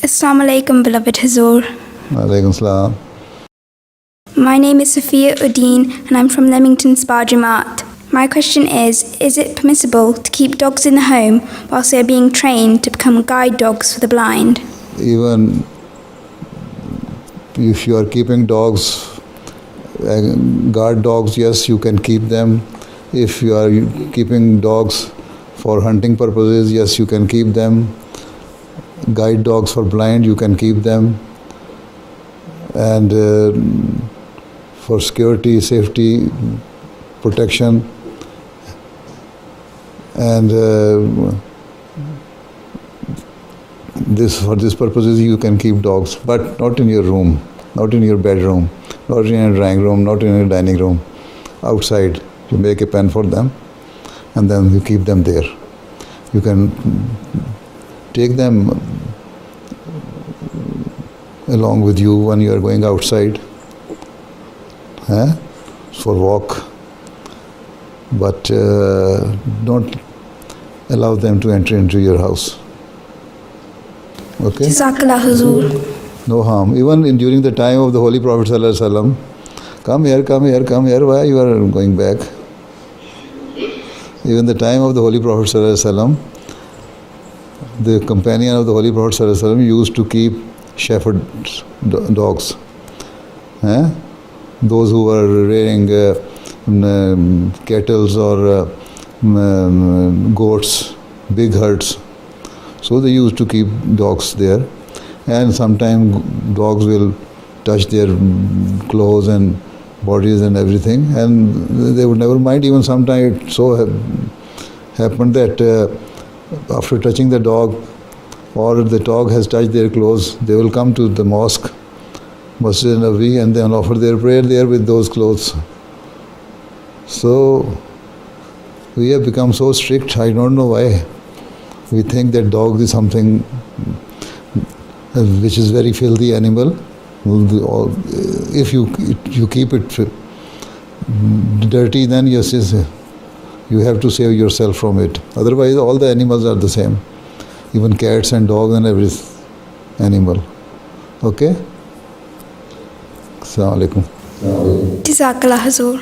Assalamu alaikum, beloved Hazur. Alaikum salam. My name is Sophia Uddin and I'm from Leamington Spa Jamaat. My question is it permissible to keep dogs in the home whilst they are being trained to become guide dogs for the blind? Even if you are keeping dogs, guard dogs, yes, you can keep them. If you are keeping dogs for hunting purposes, yes, you can keep them. Guide dogs for blind, you can keep them. And for security, safety, protection, and for this purposes you can keep dogs, but not in your room, not in your bedroom, not in your drawing room, not in your dining room. Outside, you make a pen for them, and then you keep them there. You can take them along with you when you are going outside for walk, but don't allow them to enter into your house. Okay? Jazakallah Hazur. No harm. Even during the time of the Holy Prophet Sallallahu Alaihi Wasallam, come here, why you are going back? Even the time of the Holy Prophet Sallallahu Alaihi Wasallam, the companion of the Holy Prophet Sallallahu Alaihi Wasallam used to keep shepherd dogs. Those who were rearing cattle or goats, big herds. So they used to keep dogs there. And sometimes dogs will touch their clothes and bodies and everything, and they would never mind. Even sometimes it so happened that after touching the dog, or the dog has touched their clothes, they will come to the mosque, Masjid Nabi, and then offer their prayer there with those clothes. So we have become so strict, I don't know why. We think that dog is something which is very filthy animal. If you keep it dirty, then yes, you have to save yourself from it. Otherwise, all the animals are the same. Even cats and dogs and every animal. Okay? Assalamu alaikum. Jazakallah Hazur.